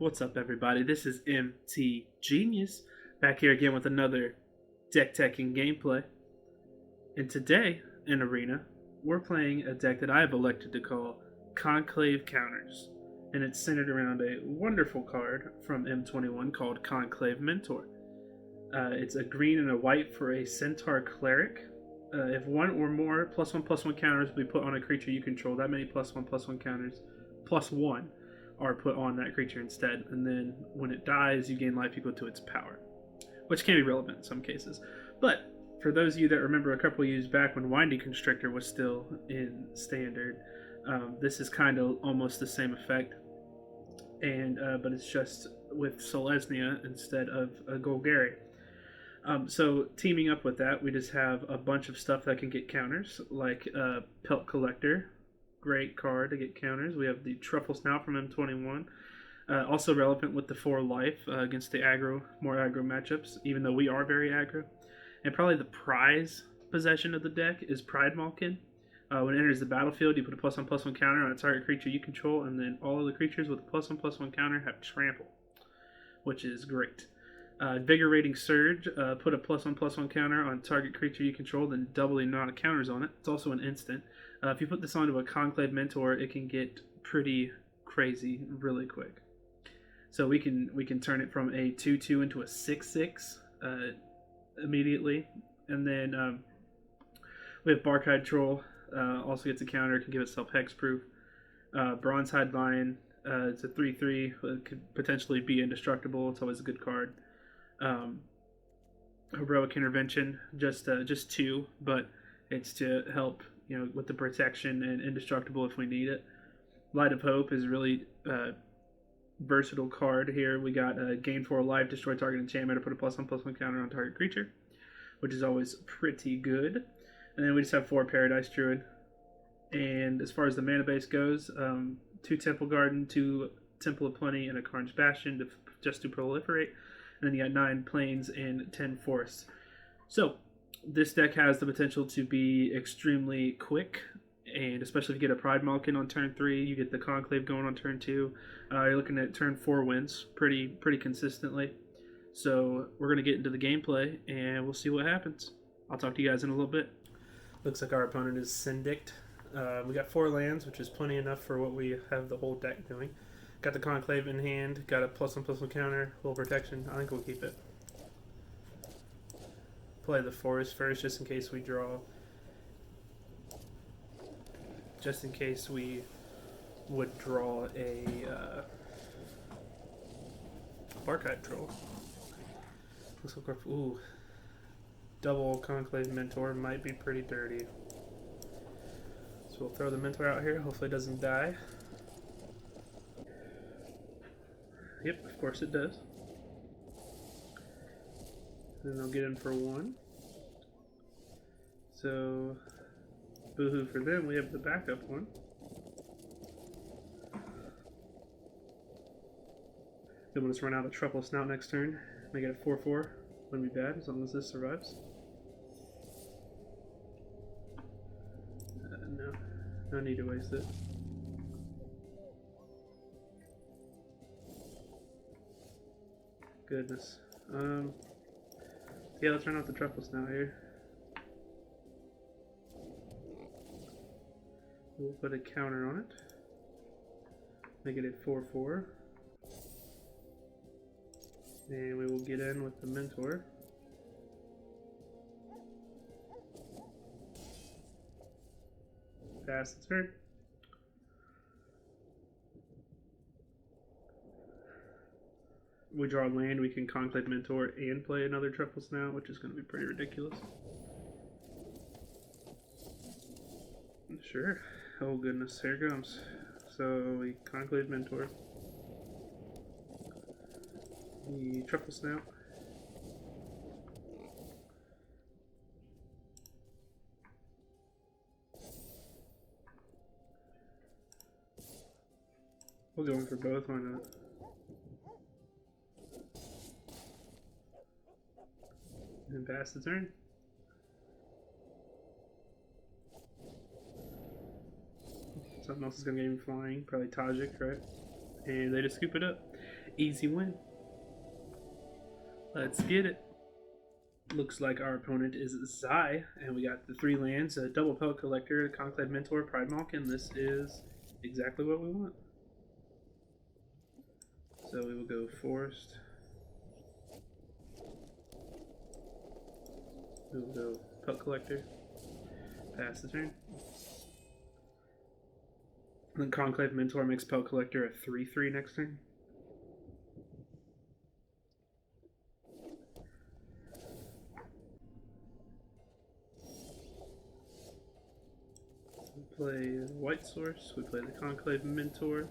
What's up, everybody? This is MTGenius back here again with another deck tech and gameplay. And today in Arena, we're playing a deck that I have elected to call Conclave Counters, and it's centered around a wonderful card from M21 called Conclave Mentor. It's a green and a white for a Centaur Cleric. If one or more +1/+1 counters will be put on a creature you control, that many +1/+1 counters +1 are put on that creature instead, and then when it dies, you gain life equal to its power, which can be relevant in some cases. But for those of you that remember a couple of years back when Winding Constrictor was still in Standard, this is kind of almost the same effect, and but it's just with Selesnya instead of Golgari. So teaming up with that, we just have a bunch of stuff that can get counters, like Pelt Collector. Great card to get counters. We have the Truffle Snout from M21. Also relevant with the 4 life against the more aggro matchups, even though we are very aggro. And probably the prize possession of the deck is Pride Malkin. When it enters the battlefield, you put a +1/+1 counter on a target creature you control, and then all of the creatures with a +1/+1 counter have trample, which is great. Invigorating Surge, put a +1/+1 counter on target creature you control, then double the amount of counters on it. It's also an instant. If you put this onto a Conclave Mentor, it can get pretty crazy really quick. So we can turn it from a 2/2 into a 6/6 immediately. And then we have Barkhide Troll, also gets a counter, can give itself hexproof. Bronzehide Lion, it's a 3/3, it could potentially be indestructible. It's always a good card. Heroic Intervention, just 2, but it's to help with the protection and indestructible if we need it. Light of Hope is a really versatile card here. We got gain 4 life, destroy target enchantment, or put a +1/+1 counter on target creature, which is always pretty good. And then we just have 4 Paradise Druid. And as far as the mana base goes, 2 Temple Garden, 2 Temple of Plenty, and a Carnage Bastion just to proliferate. And then you got 9 Plains and 10 Forests. So this deck has the potential to be extremely quick, and especially if you get a Pride Malkin on turn 3, you get the Conclave going on turn 2. You're looking at turn 4 wins pretty consistently. So we're going to get into the gameplay, and we'll see what happens. I'll talk to you guys in a little bit. Looks like our opponent is Syndict. We got 4 lands, which is plenty enough for what we have the whole deck doing. Got the Conclave in hand, got a +1/+1 counter, full protection. I think we'll keep it. Play the Forest first, just in case we draw. Just in case we would draw a Barkhide Troll. Looks like ooh, double Conclave Mentor might be pretty dirty. So we'll throw the Mentor out here. Hopefully it doesn't die. Yep, of course it does. Then they'll get in for 1. So, boohoo for them. We have the backup one. Then we'll just run out of Truffle Snout next turn. Make it a 4/4. Wouldn't be bad as long as this survives. No need to waste it. Goodness. Yeah, let's run out the Truffle Snout here. We'll put a counter on it. Make it a 4/4. And we will get in with the Mentor. Pass the turn. We draw land, we can Conclave Mentor and play another Truffle Snout, which is going to be pretty ridiculous. Sure. Oh goodness, here it comes. So we Conclave Mentor. The Truffle Snout. We'll go in for both, why not? And pass the turn. Something else is going to get him flying. Probably Tajik, right? And they just scoop it up. Easy win. Let's get it. Looks like our opponent is Zai, and we got the 3 lands, a double Pellet Collector, a Conclave Mentor, Pride Malk, and this is exactly what we want. So we will go Forest. We will go Pellet Collector. Pass the turn. Then Conclave Mentor makes Pellet Collector a 3/3 next turn. We play White Source. We play the Conclave Mentor.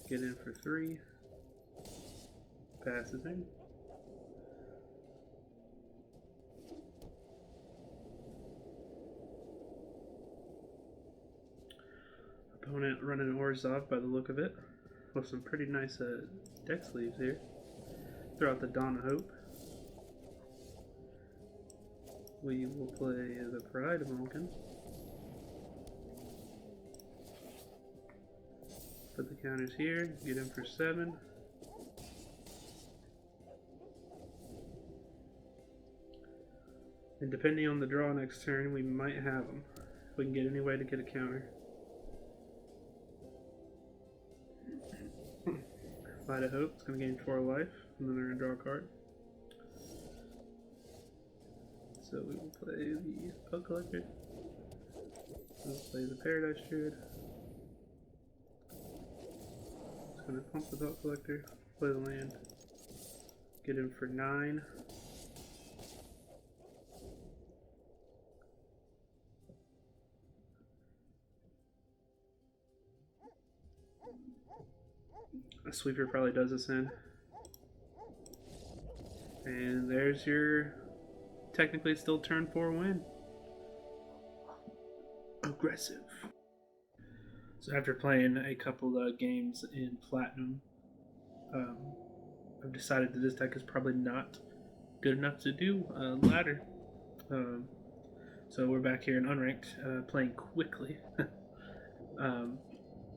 Get in for 3. Pass the turn. Opponent running Orzhov by the look of it, with some pretty nice deck sleeves here. Throw out the Dawn of Hope. We will play the Pride of Malkin. Put the counters here, get in for 7. And depending on the draw next turn, we might have them. If we can get any way to get a counter. Light of Hope, it's going to gain 4 life, and then they're going to draw a card. So we will play the Pellet Collector. We'll play the Paradise Druid. It's going to pump the Pellet Collector, play the land, get in for 9. A sweeper probably does this in. And there's your technically still turn 4 win. Aggressive. So after playing a couple of games in Platinum, I've decided that this deck is probably not good enough to do ladder. So we're back here in Unranked, playing quickly.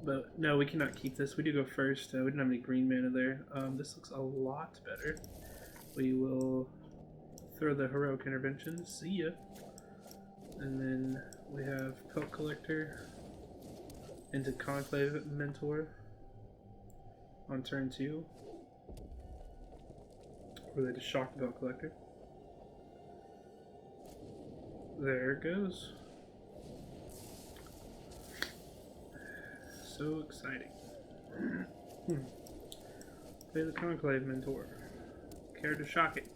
But no, we cannot keep this. We do go first. We didn't have any green mana there. This looks a lot better. We will throw the Heroic Intervention. See ya. And then we have Pellet Collector into Conclave Mentor on turn 2. Where they just shock the Pellet Collector. There it goes. So exciting. Play the Conclave Mentor. Care to shock it?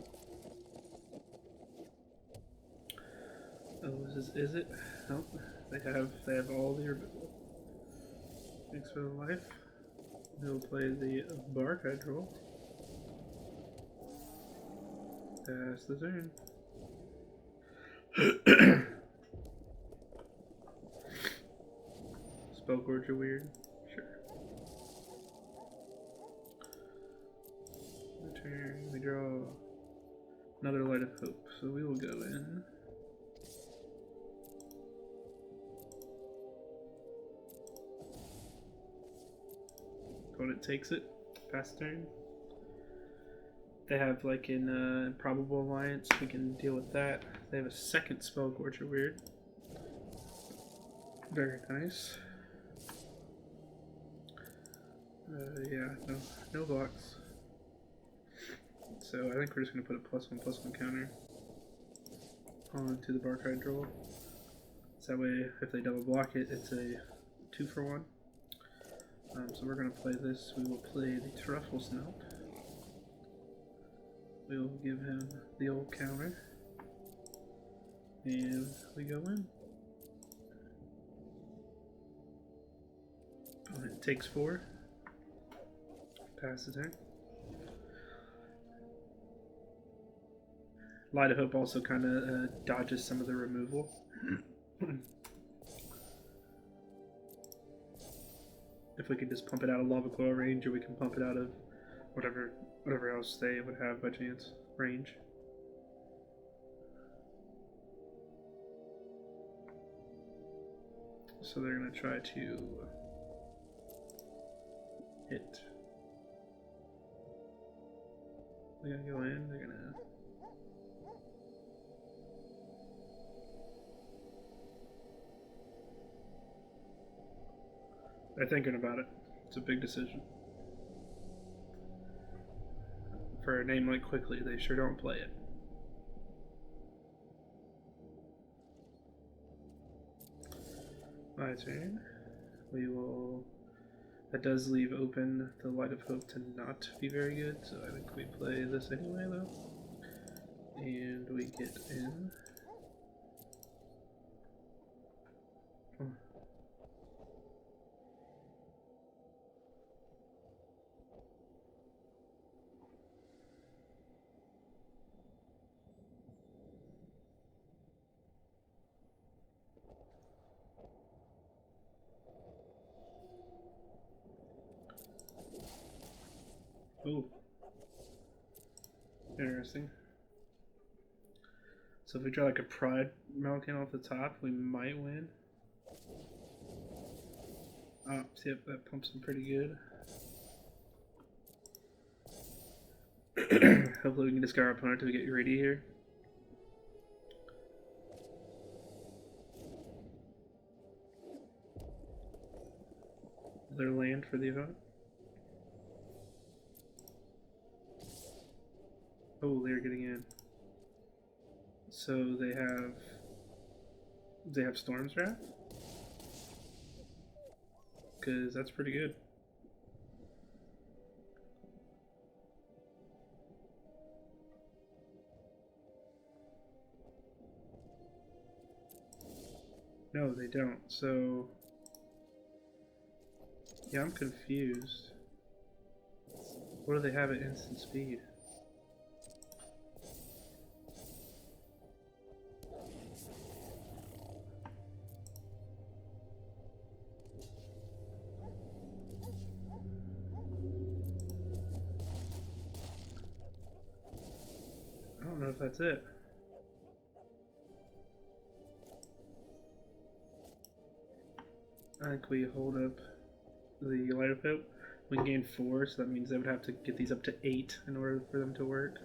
Oh, is it? Nope. They have all the removal. Thanks for the life. We'll play the Bark Hydro. Pass the turn. Spell Gorge are weird. Sure. Return. We draw another Light of Hope. So we will go in. Opponent takes it. Pass turn. They have, like in Improbable Alliance, we can deal with that. They have a second Spell Gorge are weird. Very nice. Yeah, no blocks. So I think we're just going to put a +1/+1 counter onto the Bark Hydro. So that way, if they double block it, it's a 2-for-1. So we're going to play this. We will play the Truffle Snout. We will give him the old counter. And we go in. Opponent takes 4. Pass the turn. Light of Hope also kind of dodges some of the removal. If we could just pump it out of Lava Coil range, or we can pump it out of whatever else they would have by chance range. So they're going to try to hit. They're gonna go in, they're gonna... They're thinking about it. It's a big decision. For a name like Quickly, they sure don't play it. My turn. We will... That does leave open the Light of Hope to not be very good, so I think we play this anyway, though. And we get in. Oh. Interesting. So if we draw like a Pride Malkin off the top, we might win. Oh, yep, that pumps him pretty good. Hopefully we can discard our opponent to get greedy here. Their land for the event. Oh, they're getting in. So they have Storm's Wrath? Because that's pretty good. No, they don't. So yeah, I'm confused. What do they have at instant speed? I don't know if that's it. I think we hold up the Light of Hope. We can gain 4, so that means they would have to get these up to 8 in order for them to work.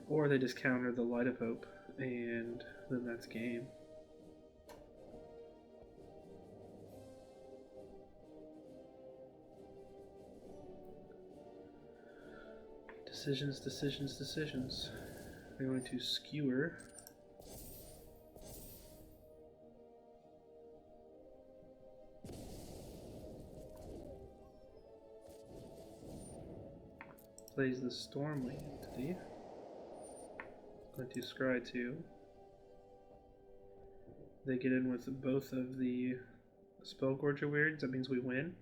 Or they just counter the Light of Hope, and then that's game. Decisions, decisions, decisions. We're going to skewer. Plays the Stormwing entity. Going to scry 2. They get in with both of the Spellgorger weirds. That means we win.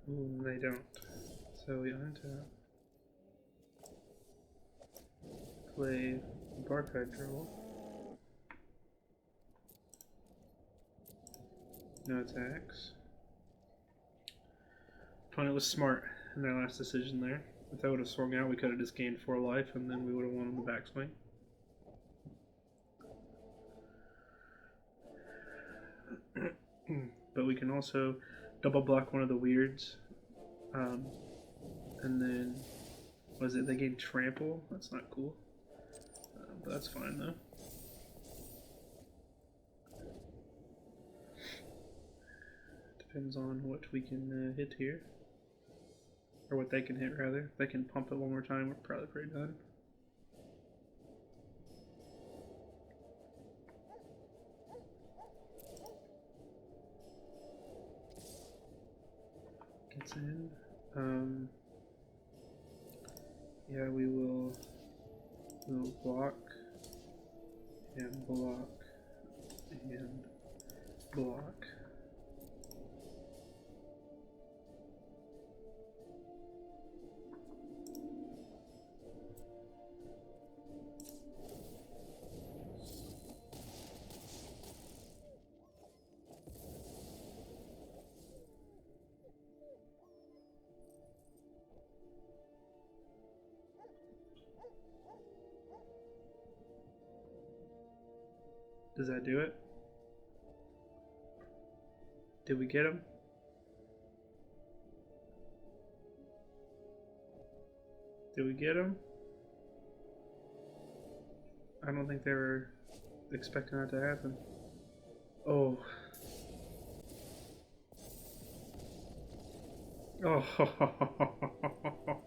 Ooh, they don't. So we untap. Play Barcade Drill. No attacks. Opponent was smart in their last decision there. If that would have swung out, we could have just gained 4 life and then we would have won on the backswing. But we can also double block one of the weirds. And then, was it, they gain trample? That's not cool. But that's fine though. Depends on what we can hit here. Or what they can hit, rather. If they can pump it one more time, we're probably pretty done. Gets in. Yeah, we'll block and block and block. Does that do it? Did we get him? Did we get him? I don't think they were expecting that to happen. Oh. Oh.